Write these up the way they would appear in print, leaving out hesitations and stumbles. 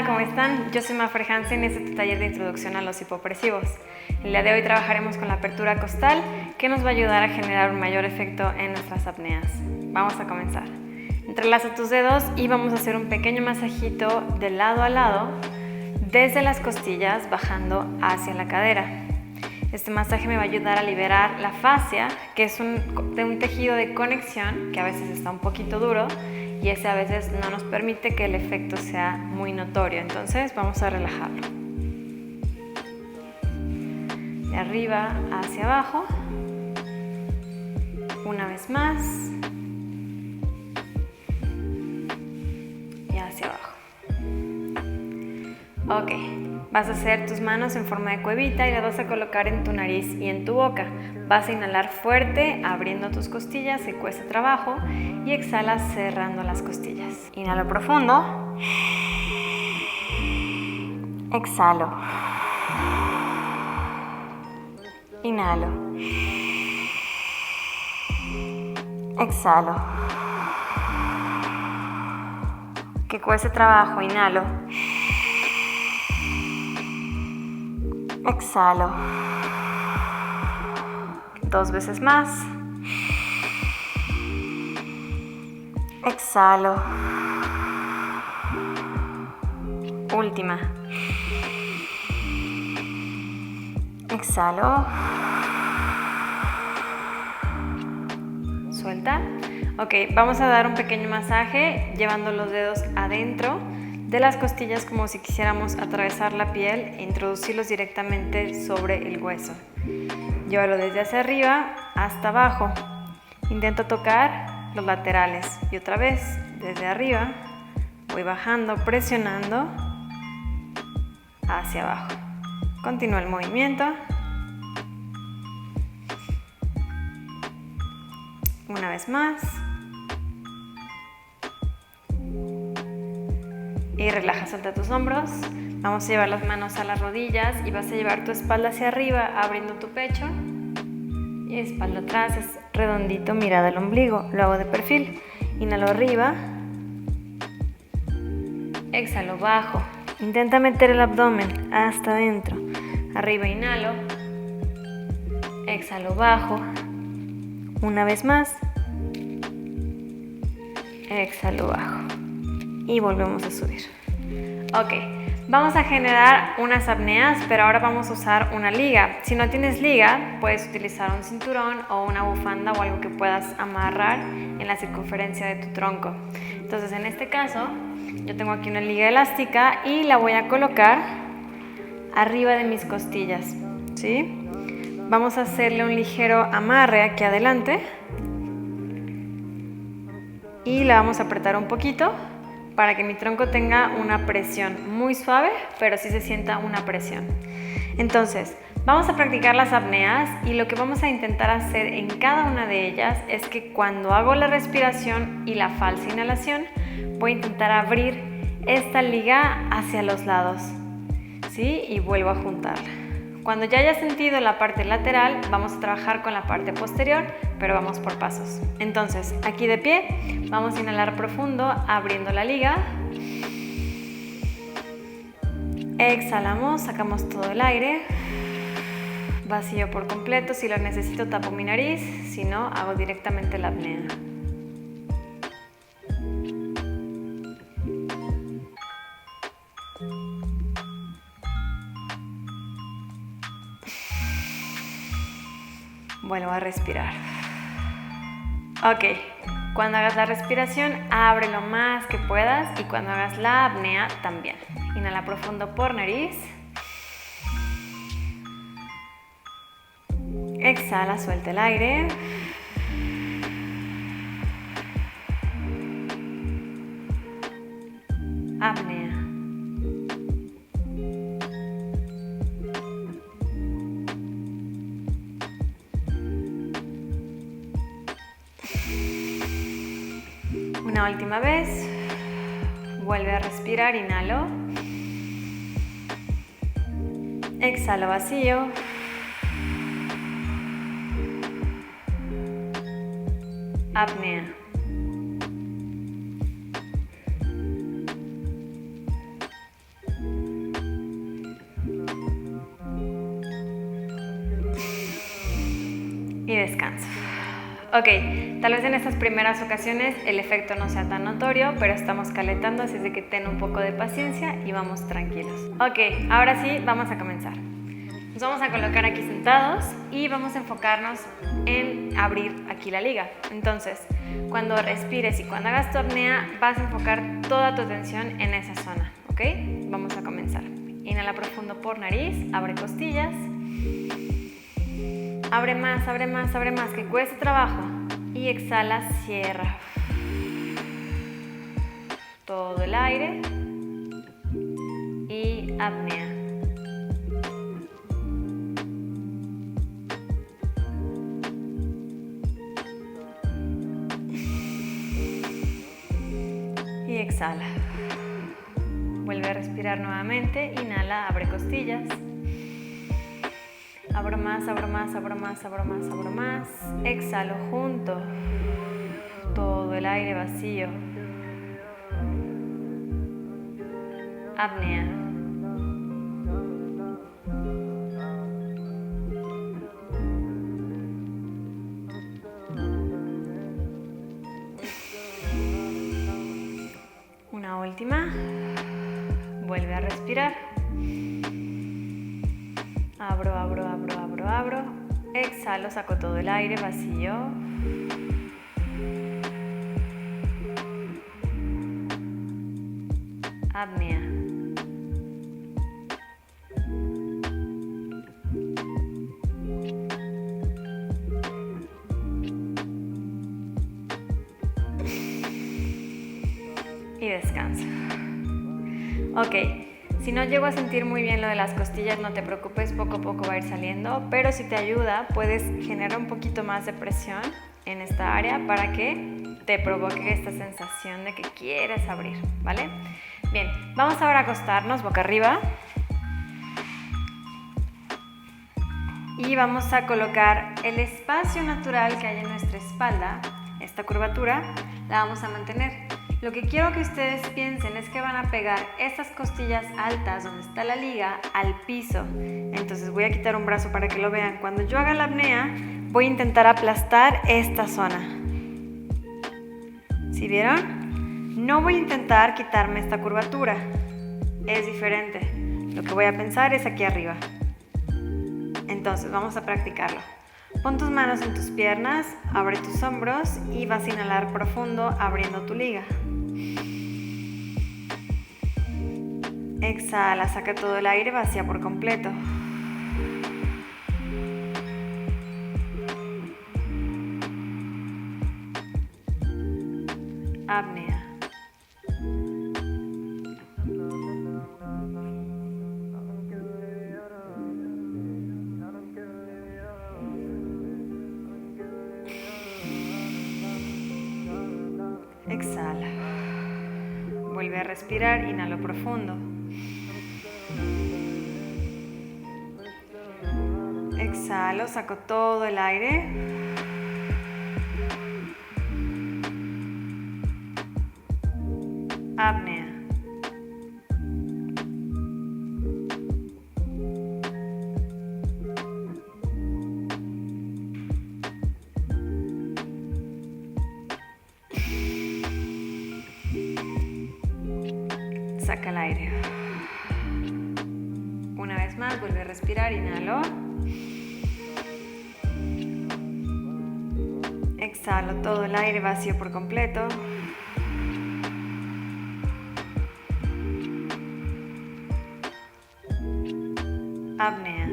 Hola, ¿cómo están? Yo soy Mafer Hansen y este es tu taller de introducción a los hipopresivos. El día de hoy trabajaremos con la apertura costal, que nos va a ayudar a generar un mayor efecto en nuestras apneas. Vamos a comenzar. Entrelaza tus dedos y vamos a hacer un pequeño masajito de lado a lado, desde las costillas bajando hacia la cadera. Este masaje me va a ayudar a liberar la fascia, que es un tejido de conexión que a veces está un poquito duro y ese a veces no nos permite que el efecto sea muy notorio. Entonces vamos a relajarlo. De arriba hacia abajo. Una vez más. Y hacia abajo. Ok. Vas a hacer tus manos en forma de cuevita y las vas a colocar en tu nariz y en tu boca. Vas a inhalar fuerte, abriendo tus costillas, que cuesta trabajo, y exhalas cerrando las costillas. Inhalo profundo. Exhalo. Inhalo. Exhalo. Que cueste trabajo, inhalo. Exhalo. 2 veces más. Exhalo. Última. Exhalo. Suelta. Ok, vamos a dar un pequeño masaje llevando los dedos adentro de las costillas como si quisiéramos atravesar la piel e introducirlos directamente sobre el hueso. Llévalo desde hacia arriba hasta abajo. Intento tocar los laterales y otra vez desde arriba voy bajando, presionando hacia abajo. Continúa el movimiento. Una vez más. Y relaja, suelta tus hombros. Vamos a llevar las manos a las rodillas y vas a llevar tu espalda hacia arriba, abriendo tu pecho. Y espalda atrás, es redondito, mirada al ombligo. Lo hago de perfil. Inhalo arriba. Exhalo, bajo. Intenta meter el abdomen hasta adentro. Arriba, inhalo. Exhalo, bajo. Una vez más. Exhalo, bajo. Y volvemos a subir. Ok, vamos a generar unas apneas, pero ahora vamos a usar una liga. Si no tienes liga, puedes utilizar un cinturón o una bufanda o algo que puedas amarrar en la circunferencia de tu tronco. Entonces, en este caso, yo tengo aquí una liga elástica y la voy a colocar arriba de mis costillas, ¿sí? Vamos a hacerle un ligero amarre aquí adelante y la vamos a apretar un poquito para que mi tronco tenga una presión muy suave, pero sí se sienta una presión. Entonces, vamos a practicar las apneas y lo que vamos a intentar hacer en cada una de ellas es que cuando hago la respiración y la falsa inhalación, voy a intentar abrir esta liga hacia los lados, ¿sí? Y vuelvo a juntarla. Cuando ya hayas sentido la parte lateral, vamos a trabajar con la parte posterior, pero vamos por pasos. Entonces, aquí de pie, vamos a inhalar profundo, abriendo la liga. Exhalamos, sacamos todo el aire. Vacío por completo, si lo necesito tapo mi nariz, si no, hago directamente la apnea. Vuelvo a respirar. Ok, cuando hagas la respiración, abre lo más que puedas y cuando hagas la apnea también. Inhala profundo por nariz. Exhala, suelta el aire. Apnea. Una última vez. Vuelve a respirar, inhalo. Exhalo vacío. Apnea. Ok, tal vez en estas primeras ocasiones el efecto no sea tan notorio, pero estamos calentando, así es de que ten un poco de paciencia y vamos tranquilos. Ok, ahora sí, vamos a comenzar. Nos vamos a colocar aquí sentados y vamos a enfocarnos en abrir aquí la liga. Entonces, cuando respires y cuando hagas tu apnea, vas a enfocar toda tu atención en esa zona, ¿ok? Vamos a comenzar. Inhala profundo por nariz, abre costillas. Abre más, abre más, abre más, que cueste trabajo. Y exhala, cierra. Todo el aire. Y apnea. Y exhala. Vuelve a respirar nuevamente. Inhala, abre costillas. Abro más, abro más, abro más, abro más, abro más. Exhalo junto. Todo el aire vacío. Apnea. Una última. Vuelve a respirar. Abro, abro, abro, abro, abro. Exhalo, saco todo el aire vacío. Apnea. Y descansa. Ok. Si no llego a sentir muy bien lo de las costillas, no te preocupes, poco a poco va a ir saliendo, pero si te ayuda, puedes generar un poquito más de presión en esta área para que te provoque esta sensación de que quieres abrir, ¿vale? Bien, vamos ahora a acostarnos boca arriba y vamos a colocar el espacio natural que hay en nuestra espalda, esta curvatura, la vamos a mantener. Lo que quiero que ustedes piensen es que van a pegar estas costillas altas donde está la liga al piso. Entonces voy a quitar un brazo para que lo vean. Cuando yo haga la apnea, voy a intentar aplastar esta zona. ¿Sí vieron? No voy a intentar quitarme esta curvatura. Es diferente. Lo que voy a pensar es aquí arriba. Entonces vamos a practicarlo. Pon tus manos en tus piernas, abre tus hombros y vas a inhalar profundo abriendo tu liga. Exhala, saca todo el aire, vacía por completo. Apnea. Exhala. Vuelve a respirar, inhalo profundo. Exhalo, saco todo el aire. Apnea. Saca el aire. Una vez más, vuelve a respirar, inhalo. Exhalo todo el aire vacío por completo. Apnea.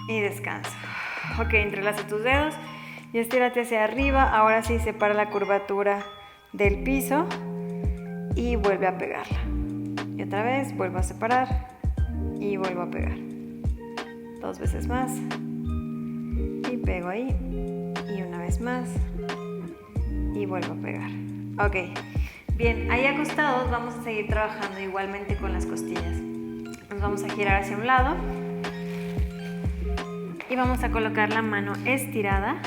Y descansa. Ok, entrelaza tus dedos y estírate hacia arriba. Ahora sí, separa la curvatura del piso y vuelve a pegarla. Y otra vez, vuelvo a separar y vuelvo a pegar. 2 veces más. Y pego ahí. Y una vez más. Y vuelvo a pegar. Ok. Bien, ahí acostados vamos a seguir trabajando igualmente con las costillas. Nos vamos a girar hacia un lado. Y vamos a colocar la mano estirada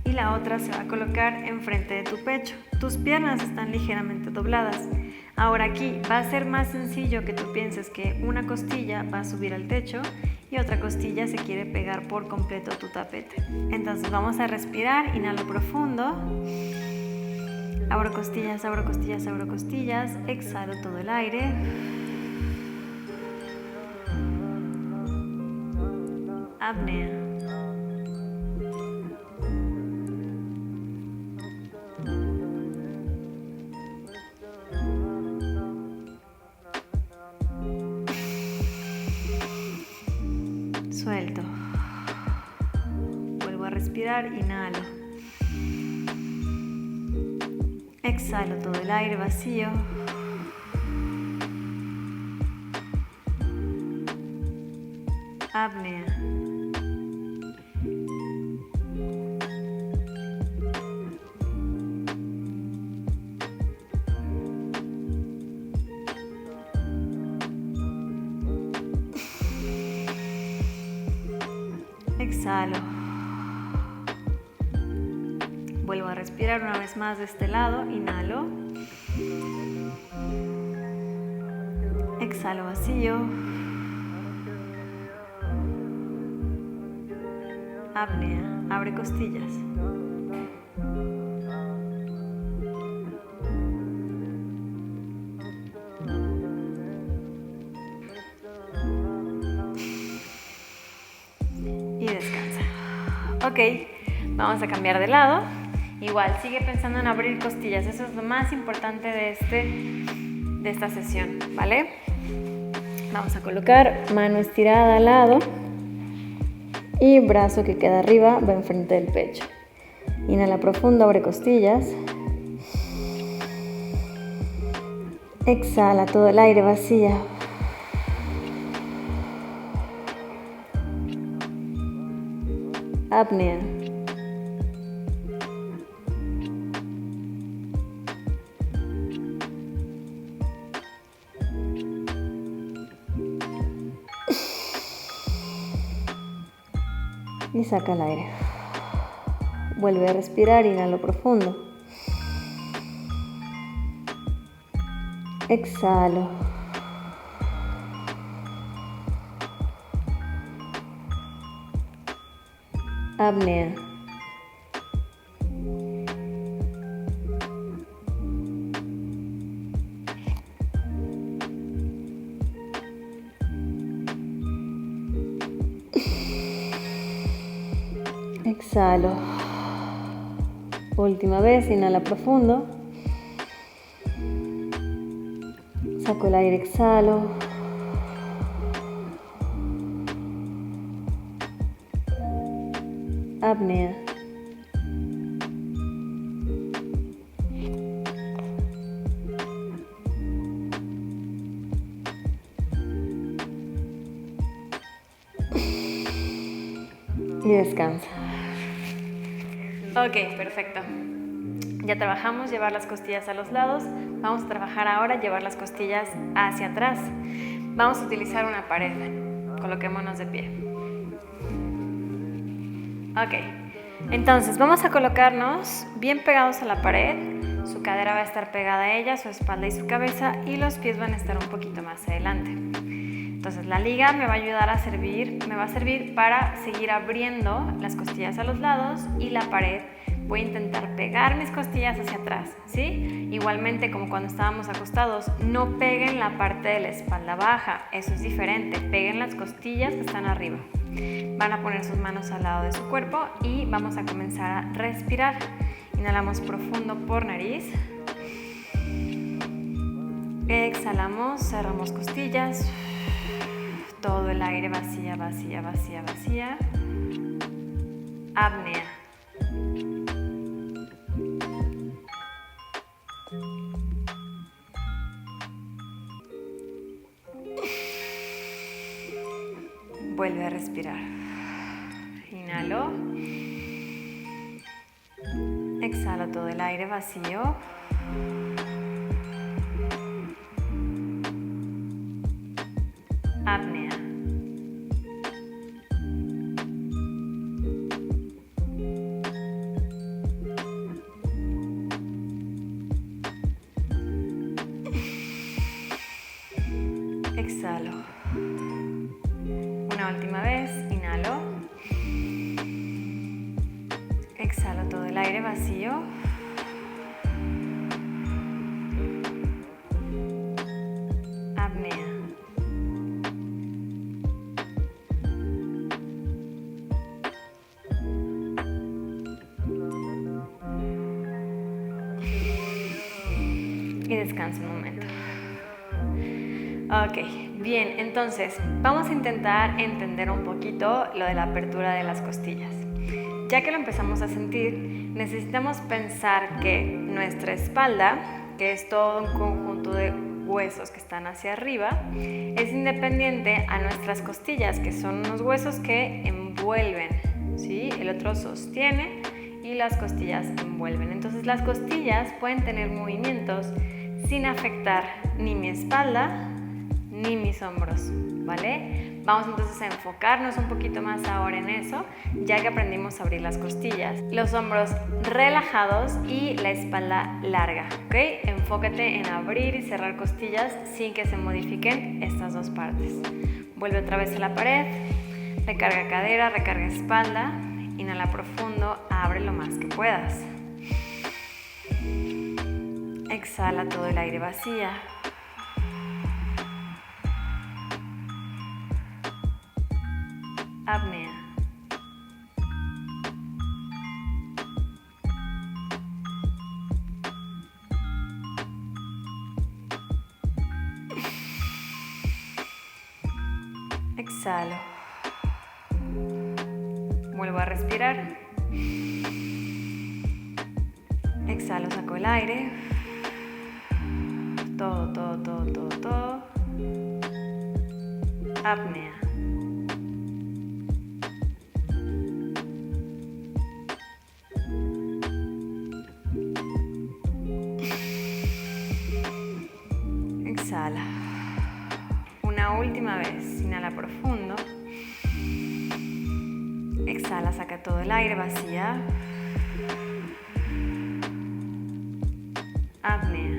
y la otra se va a colocar enfrente de tu pecho. Tus piernas están ligeramente dobladas. Ahora aquí va a ser más sencillo que tú pienses que una costilla va a subir al techo y otra costilla se quiere pegar por completo a tu tapete. Entonces vamos a respirar, inhalo profundo, abro costillas, abro costillas, abro costillas, exhalo todo el aire. Apnea. Suelto. Vuelvo a respirar, inhalo. Exhalo todo el aire vacío. Apnea. Exhalo. Vuelvo a respirar una vez más de este lado. Inhalo. Exhalo vacío. Apnea. Abre costillas. Y descansa. Ok, vamos a cambiar de lado. Igual, sigue pensando en abrir costillas. Eso es lo más importante de esta sesión, ¿vale? Vamos a colocar mano estirada al lado y brazo que queda arriba va enfrente del pecho. Inhala profundo, abre costillas. Exhala todo el aire, vacía. Apnea. Y saca el aire. Vuelve a respirar, inhalo profundo. Exhalo. Apnea. Exhalo. Última vez, inhala profundo. Saco el aire, exhalo. Apnea. Y descansa. Ok, perfecto. Ya trabajamos llevar las costillas a los lados. Vamos a trabajar ahora llevar las costillas hacia atrás. Vamos a utilizar una pared. Coloquémonos de pie. Ok, entonces vamos a colocarnos bien pegados a la pared. Su cadera va a estar pegada a ella, su espalda y su cabeza, y los pies van a estar un poquito más adelante. Entonces la liga me va a servir para seguir abriendo las costillas a los lados, y la pared voy a intentar pegar mis costillas hacia atrás, ¿sí? Igualmente, como cuando estábamos acostados, no peguen la parte de la espalda baja, eso es diferente, peguen las costillas que están arriba. Van a poner sus manos al lado de su cuerpo y vamos a comenzar a respirar. Inhalamos profundo por nariz. Exhalamos, cerramos costillas. Todo el aire vacía, vacía, vacía, vacía. Apnea. Vuelve a respirar. Inhalo. Exhalo todo el aire vacío. Apnea. exhalo. Una última vez, inhalo. Exhalo todo el aire vacío. Apnea. Y descansa un momento. Ok, bien, entonces vamos a intentar entender un poquito lo de la apertura de las costillas. Ya que lo empezamos a sentir, necesitamos pensar que nuestra espalda, que es todo un conjunto de huesos que están hacia arriba, es independiente a nuestras costillas, que son unos huesos que envuelven, ¿sí? El otro sostiene y las costillas envuelven. Entonces las costillas pueden tener movimientos sin afectar ni mi espalda ni mis hombros, ¿vale? Vamos entonces a enfocarnos un poquito más ahora en eso, ya que aprendimos a abrir las costillas. Los hombros relajados y la espalda larga, ¿ok? Enfócate en abrir y cerrar costillas sin que se modifiquen estas dos partes. Vuelve otra vez a la pared, recarga cadera, recarga espalda, inhala profundo, abre lo más que puedas. Exhala todo el aire vacía. Apnea. Exhalo. Vuelvo a respirar. Exhalo, saco el aire. Todo. Apnea. Exhala. Una última vez. Inhala profundo. Exhala, saca todo el aire, vacía. Apnea.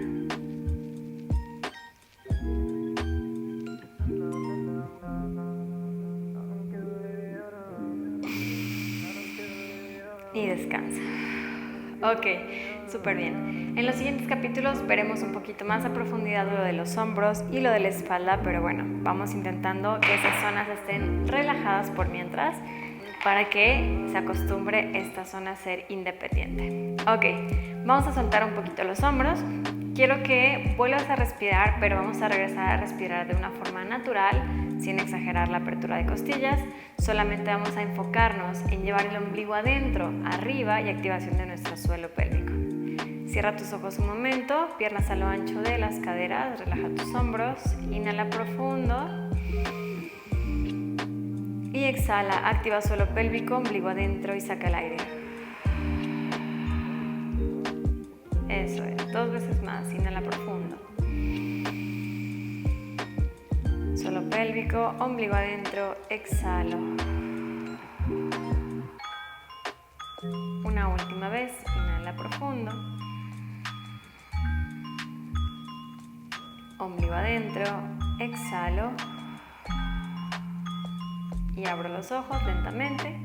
Y descansa. Ok, súper bien. En los siguientes capítulos veremos un poquito más a profundidad lo de los hombros y lo de la espalda, pero bueno, vamos intentando que esas zonas estén relajadas por mientras para que se acostumbre esta zona a ser independiente. Ok, vamos a soltar un poquito los hombros. Quiero que vuelvas a respirar, pero vamos a regresar a respirar de una forma natural, sin exagerar la apertura de costillas. Solamente vamos a enfocarnos en llevar el ombligo adentro, arriba y activación de nuestro suelo pélvico. Cierra tus ojos un momento, piernas a lo ancho de las caderas, relaja tus hombros, inhala profundo y exhala, activa suelo pélvico, ombligo adentro y saca el aire. Eso es, 2 veces más, inhala profundo. Suelo pélvico, ombligo adentro, exhalo. Una última vez, inhala profundo. Ombligo adentro, exhalo. Y abro los ojos lentamente.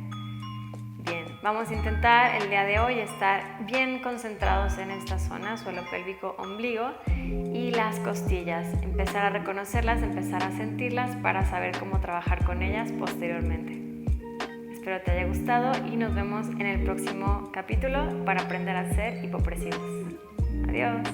Bien, vamos a intentar el día de hoy estar bien concentrados en esta zona, suelo pélvico, ombligo y las costillas. Empezar a reconocerlas, empezar a sentirlas para saber cómo trabajar con ellas posteriormente. Espero te haya gustado y nos vemos en el próximo capítulo para aprender a ser hipopresivos. Adiós.